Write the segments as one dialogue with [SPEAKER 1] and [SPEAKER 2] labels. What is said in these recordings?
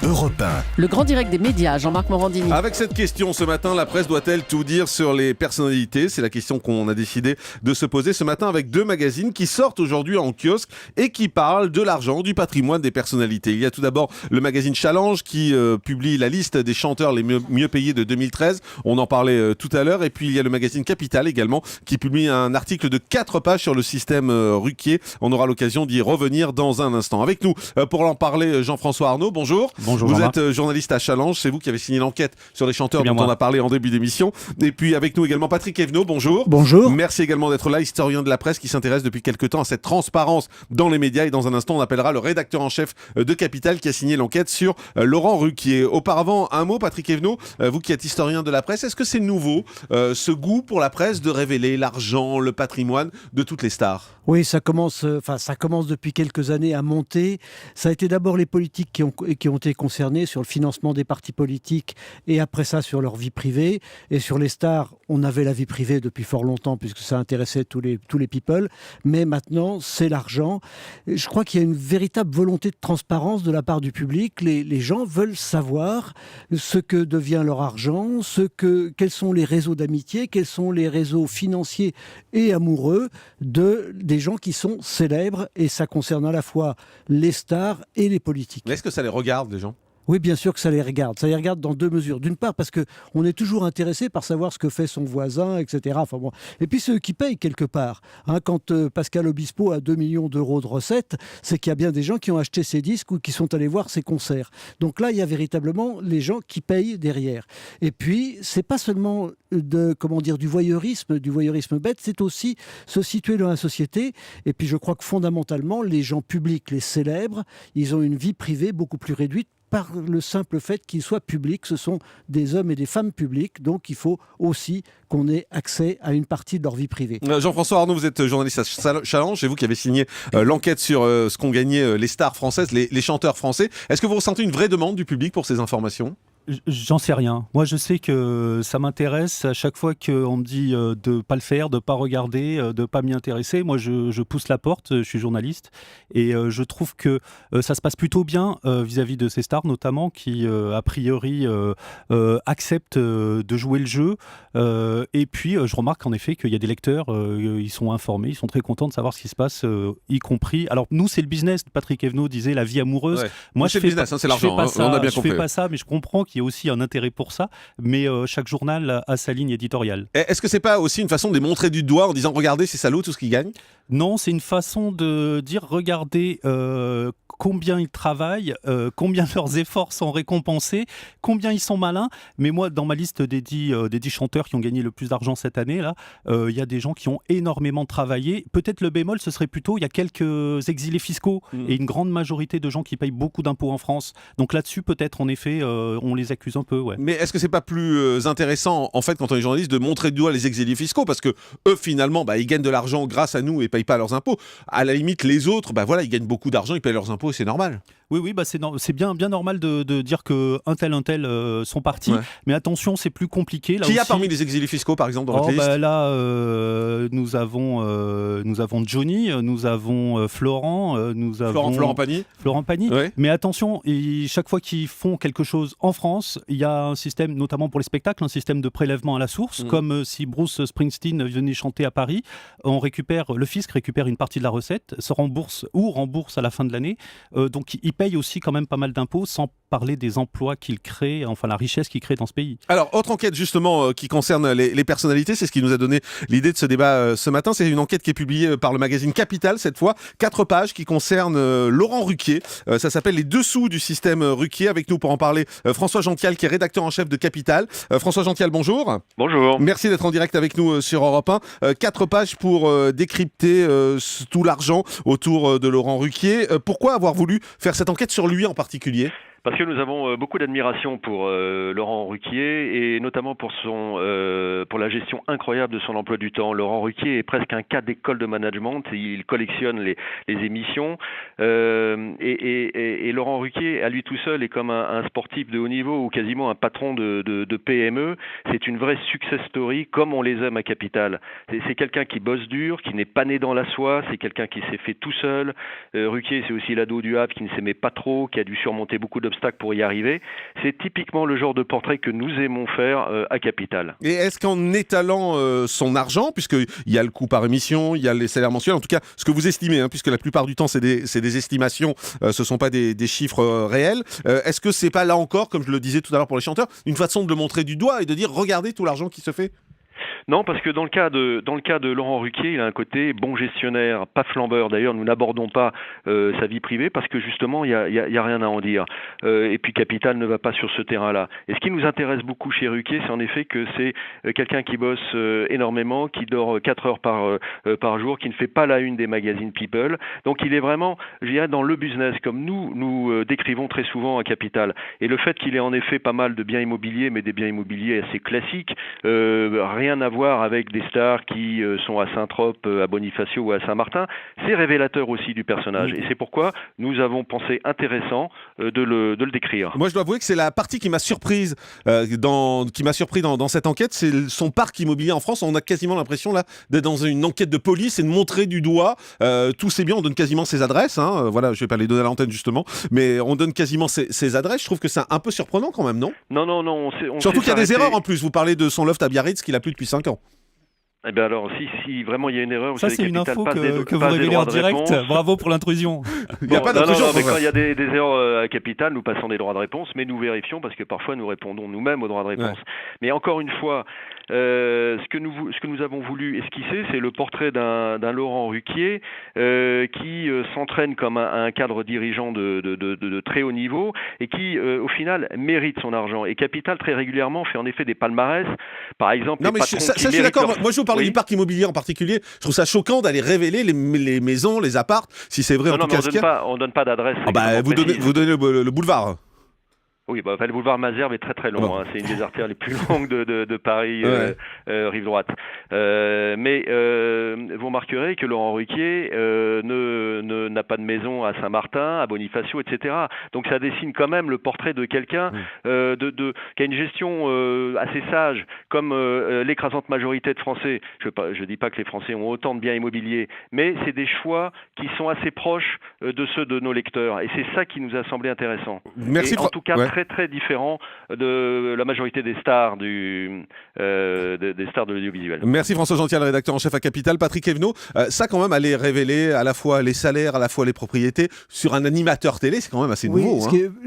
[SPEAKER 1] Europe 1.
[SPEAKER 2] Le grand direct des médias, Jean-Marc Morandini.
[SPEAKER 3] Avec cette question, ce matin, la presse doit-elle tout dire sur les personnalités ? C'est la question qu'on a décidé de se poser ce matin avec deux magazines qui sortent aujourd'hui en kiosque et qui parlent de l'argent, du patrimoine des personnalités. Il y a tout d'abord le magazine Challenge qui publie la liste des chanteurs les mieux payés de 2013. On en parlait tout à l'heure. Et puis il y a le magazine Capital également qui publie un article de 4 pages sur le système Ruquier. On aura l'occasion d'y revenir dans un instant. Avec nous, pour en parler, Jean-François Arnaud, bonjour.
[SPEAKER 4] Bonjour,
[SPEAKER 3] vous
[SPEAKER 4] Jean-Marc.
[SPEAKER 3] êtes journaliste à Challenge, c'est vous qui avez signé l'enquête sur les chanteurs dont
[SPEAKER 4] moi.
[SPEAKER 3] on a parlé en début d'émission. Et puis avec nous également Patrick Evenot, bonjour.
[SPEAKER 5] Bonjour.
[SPEAKER 3] Merci également d'être là, historien de la presse qui s'intéresse depuis quelque temps à cette transparence dans les médias. Et dans un instant, on appellera le rédacteur en chef de Capital qui a signé l'enquête sur Laurent Ruquier. Auparavant, un mot, Patrick Evenot, vous qui êtes historien de la presse, est-ce que c'est nouveau ce goût pour la presse de révéler l'argent, le patrimoine de toutes les stars ?
[SPEAKER 5] Oui, ça commence depuis quelques années à monter. Ça a été d'abord les politiques qui ont été concernés sur le financement des partis politiques et après ça sur leur vie privée. Et sur les stars, on avait la vie privée depuis fort longtemps puisque ça intéressait tous les people. Mais maintenant, c'est l'argent. Je crois qu'il y a une véritable volonté de transparence de la part du public. Les gens veulent savoir ce que devient leur argent, quels sont les réseaux d'amitié, quels sont les réseaux financiers et amoureux des gens qui sont célèbres, et ça concerne à la fois les stars et les politiques.
[SPEAKER 3] Mais est-ce que ça les regarde, les gens ?
[SPEAKER 5] Oui, bien sûr que ça les regarde. Ça les regarde dans deux mesures. D'une part, parce qu'on est toujours intéressé par savoir ce que fait son voisin, etc. Enfin bon. Et puis ceux qui payent quelque part. Quand Pascal Obispo a 2 millions d'euros de recettes, c'est qu'il y a bien des gens qui ont acheté ses disques ou qui sont allés voir ses concerts. Donc là, il y a véritablement les gens qui payent derrière. Et puis, c'est pas seulement du voyeurisme bête, c'est aussi se situer dans la société. Et puis, je crois que fondamentalement, les gens publics, les célèbres, ils ont une vie privée beaucoup plus réduite par le simple fait qu'ils soient publics. Ce sont des hommes et des femmes publics, donc il faut aussi qu'on ait accès à une partie de leur vie privée.
[SPEAKER 3] Jean-François Arnaud, vous êtes journaliste à Challenge, c'est vous qui avez signé l'enquête sur ce qu'ont gagné les stars françaises, les chanteurs français. Est-ce que vous ressentez une vraie demande du public pour ces informations ?
[SPEAKER 4] J'en sais rien. Moi, je sais que ça m'intéresse. À chaque fois qu'on me dit de pas le faire, de pas regarder, de pas m'y intéresser, moi, je pousse la porte. Je suis journaliste et je trouve que ça se passe plutôt bien vis-à-vis de ces stars, notamment qui, a priori, acceptent de jouer le jeu. Et puis, je remarque en effet qu'il y a des lecteurs, ils sont informés, ils sont très contents de savoir ce qui se passe, y compris. Alors, nous, c'est le business. Patrick Evenot disait la vie amoureuse.
[SPEAKER 3] Ouais.
[SPEAKER 4] Moi,
[SPEAKER 3] c'est le business, c'est l'argent. On a bien compris.
[SPEAKER 4] Je fais pas ça, mais je comprends qu'il y a aussi un intérêt pour ça, mais chaque journal a sa ligne éditoriale.
[SPEAKER 3] Est-ce que c'est pas aussi une façon de les montrer du doigt en disant regardez ces salauds tout ce qu'ils gagnent ?
[SPEAKER 4] Non, c'est une façon de dire regardez combien ils travaillent, combien leurs efforts sont récompensés, combien ils sont malins. Mais moi, dans ma liste des 10 chanteurs qui ont gagné le plus d'argent cette année, là, il y a des gens qui ont énormément travaillé. Peut-être le bémol, ce serait plutôt il y a quelques exilés fiscaux et une grande majorité de gens qui payent beaucoup d'impôts en France. Donc là-dessus, peut-être en effet, on les accuse un peu. Ouais.
[SPEAKER 3] Mais est-ce que c'est pas plus intéressant, en fait, quand on est journaliste, de montrer du doigt les exilés fiscaux ? Parce que eux, finalement, ils gagnent de l'argent grâce à nous et payent pas leurs impôts. À la limite, les autres, ils gagnent beaucoup d'argent, ils payent leurs impôts et c'est normal.
[SPEAKER 4] Oui, c'est bien normal de dire qu'un tel sont partis. Ouais. Mais attention, c'est plus compliqué. Là
[SPEAKER 3] Qui
[SPEAKER 4] aussi.
[SPEAKER 3] a parmi les exilés fiscaux, par exemple, dans votre liste ?
[SPEAKER 4] Là, nous avons Johnny, nous avons Florent,
[SPEAKER 3] Florent Pagny.
[SPEAKER 4] Florent Pagny.
[SPEAKER 3] Ouais.
[SPEAKER 4] Mais attention, chaque fois qu'ils font quelque chose en France, il y a un système, notamment pour les spectacles, un système de prélèvement à la source. Comme si Bruce Springsteen venait chanter à Paris, le fisc récupère une partie de la recette, se rembourse à la fin de l'année. Donc il paye aussi quand même pas mal d'impôts, sans parler des emplois qu'il crée, enfin la richesse qu'il crée dans ce pays.
[SPEAKER 3] Alors, autre enquête justement qui concerne les personnalités, c'est ce qui nous a donné l'idée de ce débat ce matin. C'est une enquête qui est publiée par le magazine Capital cette fois, 4 pages qui concernent Laurent Ruquier. Ça s'appelle Les dessous du système Ruquier. Avec nous pour en parler, François Gential qui est rédacteur en chef de Capital. François Gential, bonjour.
[SPEAKER 6] Bonjour.
[SPEAKER 3] Merci d'être en direct avec nous sur Europe 1. 4 pages pour décrypter tout l'argent autour de Laurent Ruquier. Pourquoi avoir voulu faire cette enquête sur lui en particulier ?
[SPEAKER 6] Parce que nous avons beaucoup d'admiration pour Laurent Ruquier et notamment pour la gestion incroyable de son emploi du temps. Laurent Ruquier est presque un cas d'école de management. Il collectionne les émissions et Laurent Ruquier, à lui tout seul, est comme un sportif de haut niveau ou quasiment un patron de PME. C'est une vraie success story comme on les aime à Capital. C'est quelqu'un qui bosse dur, qui n'est pas né dans la soie. C'est quelqu'un qui s'est fait tout seul. Ruquier, c'est aussi l'ado du Havre qui ne s'aimait pas trop, qui a dû surmonter beaucoup d'obstacles obstacles pour y arriver. C'est typiquement le genre de portrait que nous aimons faire à Capital.
[SPEAKER 3] Et est-ce qu'en étalant son argent, puisqu'il y a le coût par émission, il y a les salaires mensuels, en tout cas ce que vous estimez, hein, puisque la plupart du temps c'est des estimations, ce ne sont pas des chiffres réels, est-ce que c'est pas là encore, comme je le disais tout à l'heure pour les chanteurs, une façon de le montrer du doigt et de dire regardez tout l'argent qui se fait?
[SPEAKER 6] Non, parce que dans le cas de Laurent Ruquier, il a un côté bon gestionnaire, pas flambeur. D'ailleurs, nous n'abordons pas sa vie privée parce que justement, il y a rien à en dire. Et puis Capital ne va pas sur ce terrain-là. Et ce qui nous intéresse beaucoup chez Ruquier, c'est en effet que c'est quelqu'un qui bosse énormément, qui dort 4 heures par jour, qui ne fait pas la une des magazines People. Donc, il est vraiment, je dirais, dans le business, comme nous décrivons très souvent à Capital. Et le fait qu'il ait en effet pas mal de biens immobiliers, mais des biens immobiliers assez classiques, rien à voir avec des stars qui sont à Saint-Trope, à Bonifacio ou à Saint-Martin, c'est révélateur aussi du personnage. Et c'est pourquoi nous avons pensé intéressant de le décrire.
[SPEAKER 3] Moi, je dois avouer que c'est la partie qui m'a surpris dans cette enquête, c'est son parc immobilier en France. On a quasiment l'impression là d'être dans une enquête de police et de montrer du doigt tous ces biens. On donne quasiment ses adresses. Hein. Voilà, je vais pas les donner à l'antenne justement, mais on donne quasiment ses adresses. Je trouve que c'est un peu surprenant quand même, non?
[SPEAKER 6] Non.
[SPEAKER 3] Surtout qu'il y a des erreurs en plus. Vous parlez de son loft à Biarritz qu'il a plus depuis 5 ans.
[SPEAKER 6] Eh bien alors, si vraiment il y a une erreur, vous
[SPEAKER 4] Ça,
[SPEAKER 6] savez,
[SPEAKER 4] c'est une
[SPEAKER 6] Capital
[SPEAKER 4] info
[SPEAKER 6] passe
[SPEAKER 4] que vous
[SPEAKER 6] passe des
[SPEAKER 4] révélez
[SPEAKER 6] droits
[SPEAKER 4] en
[SPEAKER 6] de
[SPEAKER 4] direct.
[SPEAKER 6] réponse.
[SPEAKER 4] Bravo pour l'intrusion.
[SPEAKER 3] Il n'y a pas
[SPEAKER 6] Non,
[SPEAKER 3] d'intrusion.
[SPEAKER 6] mais quand il y a des erreurs à Capital, nous passons des droits de réponse, mais nous vérifions parce que parfois nous répondons nous-mêmes aux droits de réponse. Ouais. Mais encore une fois, ce que nous avons voulu esquisser, c'est le portrait d'un Laurent Ruquier qui s'entraîne comme un cadre dirigeant de très haut niveau et qui, au final, mérite son argent. Et Capital, très régulièrement, fait en effet des palmarès. Par exemple,
[SPEAKER 3] non, mais ça, je suis d'accord. Moi, je vous parlais du parc immobilier en particulier. Je trouve ça choquant d'aller révéler les maisons, les apparts, si c'est vrai.
[SPEAKER 6] Non, mais on donne pas d'adresse.
[SPEAKER 3] Vous donnez le boulevard.
[SPEAKER 6] Oui, le boulevard Malesherbes est très très long. Hein. C'est une des artères les plus longues de Paris, rive droite. Mais vous remarquerez que Laurent Ruquier n'a pas de maison à Saint-Martin, à Bonifacio, etc. Donc ça dessine quand même le portrait de quelqu'un qui a une gestion assez sage, comme l'écrasante majorité de Français. Je dis pas que les Français ont autant de biens immobiliers, mais c'est des choix qui sont assez proches de ceux de nos lecteurs. Et c'est ça qui nous a semblé intéressant.
[SPEAKER 3] Merci.
[SPEAKER 6] Et en tout cas, très très différent de la majorité des stars des stars de l'audiovisuel.
[SPEAKER 3] Merci François Gential, rédacteur en chef à Capital. Patrick Evenot, ça quand même aller révéler à la fois les salaires, à la fois les propriétés sur un animateur télé, c'est quand même assez nouveau.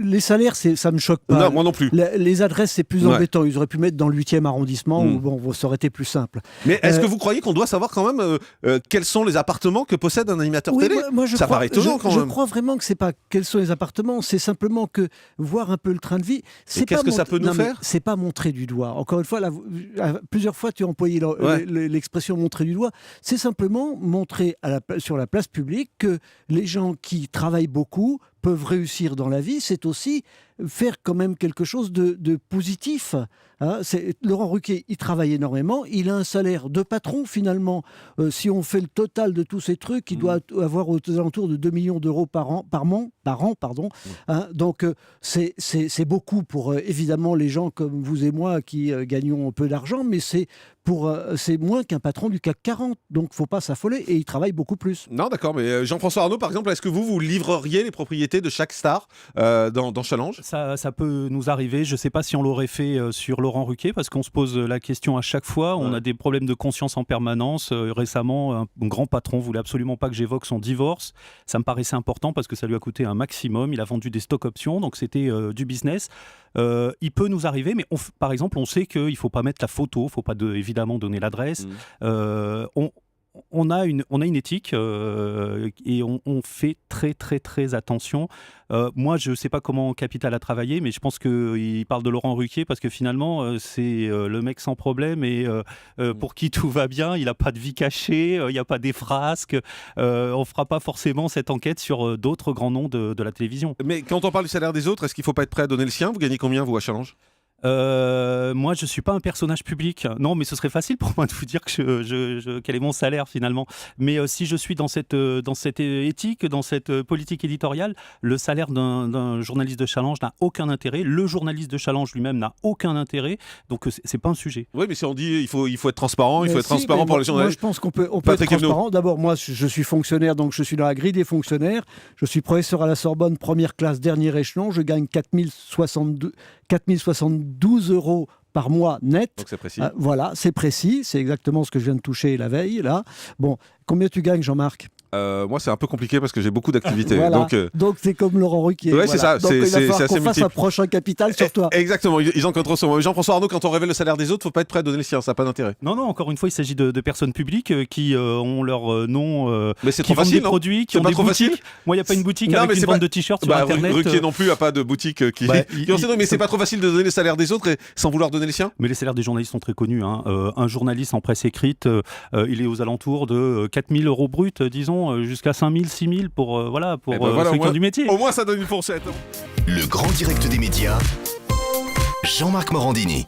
[SPEAKER 5] Les salaires, ça me choque pas.
[SPEAKER 3] Non, moi non plus.
[SPEAKER 5] Les adresses, c'est plus embêtant. Ils auraient pu mettre dans le 8e arrondissement où ça aurait été plus simple.
[SPEAKER 3] Mais est-ce que vous croyez qu'on doit savoir quand même quels sont les appartements que possède un animateur télé? Ça paraît étonnant quand même.
[SPEAKER 5] Je crois vraiment que c'est pas quels sont les appartements, c'est simplement que voir un peu le train de vie.
[SPEAKER 3] Qu'est-ce que ça peut nous faire?
[SPEAKER 5] C'est pas montrer du doigt. Encore une fois, là, plusieurs fois tu as employé l'expression montrer du doigt. C'est simplement montrer sur la place publique que les gens qui travaillent beaucoup peuvent réussir dans la vie. C'est aussi faire quand même quelque chose de positif. Hein. Laurent Ruquier, il travaille énormément. Il a un salaire de patron finalement. Si on fait le total de tous ces trucs, il doit avoir aux alentours de 2 millions d'euros par an. Hein. Donc c'est beaucoup pour évidemment les gens comme vous et moi qui gagnons un peu d'argent, mais c'est moins qu'un patron du CAC 40. Donc faut pas s'affoler et il travaille beaucoup plus.
[SPEAKER 3] Non, d'accord. Mais Jean-François Arnaud, par exemple, est-ce que vous livreriez les propriétés de chaque star dans Challenge?
[SPEAKER 4] Ça peut nous arriver. Je ne sais pas si on l'aurait fait sur Laurent Ruquier, parce qu'on se pose la question à chaque fois. On a des problèmes de conscience en permanence. Récemment, un grand patron voulait absolument pas que j'évoque son divorce. Ça me paraissait important parce que ça lui a coûté un maximum. Il a vendu des stock options, donc c'était du business. Il peut nous arriver, mais par exemple, on sait qu'il ne faut pas mettre la photo, il ne faut pas évidemment donner l'adresse. On a une éthique et on fait très très très attention. Moi, je ne sais pas comment Capital a travaillé, mais je pense qu'il parle de Laurent Ruquier parce que finalement, c'est le mec sans problème et pour qui tout va bien. Il n'a pas de vie cachée, il n'y a pas des frasques. On ne fera pas forcément cette enquête sur d'autres grands noms de la télévision.
[SPEAKER 3] Mais quand on parle du salaire des autres, est-ce qu'il ne faut pas être prêt à donner le sien? Vous gagnez combien, vous, à Challenge?
[SPEAKER 4] Moi, je suis pas un personnage public. Non, mais ce serait facile pour moi de vous dire que quel est mon salaire finalement. Mais si je suis dans cette éthique, dans cette politique éditoriale, le salaire d'un journaliste de challenge n'a aucun intérêt. Le journaliste de challenge lui-même n'a aucun intérêt. Donc c'est pas un sujet.
[SPEAKER 3] Oui, mais si on dit il faut être transparent, il faut
[SPEAKER 5] Mais
[SPEAKER 3] être transparent pour les
[SPEAKER 5] Moi,
[SPEAKER 3] journalistes.
[SPEAKER 5] je pense qu'on peut être
[SPEAKER 3] Patrick Hebdo.
[SPEAKER 5] transparent. D'abord, moi, je suis fonctionnaire, donc je suis dans la grille des fonctionnaires. Je suis professeur à la Sorbonne, première classe, dernier échelon. Je gagne 4072 € par mois net.
[SPEAKER 3] Donc c'est précis.
[SPEAKER 5] Voilà, c'est précis. C'est exactement ce que je viens de toucher la veille, là. Bon, combien tu gagnes, Jean-Marc ?
[SPEAKER 3] Moi, c'est un peu compliqué parce que j'ai beaucoup d'activités.
[SPEAKER 5] Voilà.
[SPEAKER 3] Donc,
[SPEAKER 5] Donc, c'est comme Laurent Ruquier.
[SPEAKER 3] Ouais, c'est ça.
[SPEAKER 5] Donc,
[SPEAKER 3] C'est-
[SPEAKER 5] il va
[SPEAKER 3] c'est
[SPEAKER 5] falloir
[SPEAKER 3] assez
[SPEAKER 5] qu'on fasse
[SPEAKER 3] multiple.
[SPEAKER 5] un prochain capital sur toi.
[SPEAKER 3] Exactement, ils en compteront sur moi. Jean-François Arnaud, quand on révèle le salaire des autres, faut pas être prêt à donner le sien, ça n'a pas d'intérêt.
[SPEAKER 4] Non, encore une fois, il s'agit de personnes publiques qui ont leur nom,
[SPEAKER 3] Mais c'est
[SPEAKER 4] qui
[SPEAKER 3] trop
[SPEAKER 4] vendent
[SPEAKER 3] facile,
[SPEAKER 4] des
[SPEAKER 3] non
[SPEAKER 4] produits, qui
[SPEAKER 3] C'est
[SPEAKER 4] ont
[SPEAKER 3] pas
[SPEAKER 4] des
[SPEAKER 3] trop
[SPEAKER 4] boutiques.
[SPEAKER 3] facile
[SPEAKER 4] Moi, il n'y a pas une boutique
[SPEAKER 3] Non, mais
[SPEAKER 4] avec une
[SPEAKER 3] c'est
[SPEAKER 4] vente
[SPEAKER 3] pas-
[SPEAKER 4] de t-shirts sur Internet.
[SPEAKER 3] Ruquier non plus a pas de boutique qui.
[SPEAKER 4] Bah,
[SPEAKER 3] Non, mais c'est
[SPEAKER 4] c'est-
[SPEAKER 3] pas trop facile de donner le salaire des autres et sans vouloir donner le sien.
[SPEAKER 4] Mais les salaires des journalistes sont très connus. Un journaliste en presse écrite, il est aux alentours de 4 000 € bruts, disons, jusqu'à 5 000, 6 000 pour
[SPEAKER 3] Eh ben voilà,
[SPEAKER 4] ceux
[SPEAKER 3] au
[SPEAKER 4] qui
[SPEAKER 3] moins-
[SPEAKER 4] ont du métier.
[SPEAKER 3] Au moins, ça donne une fourchette.
[SPEAKER 1] Le grand direct des médias, Jean-Marc Morandini.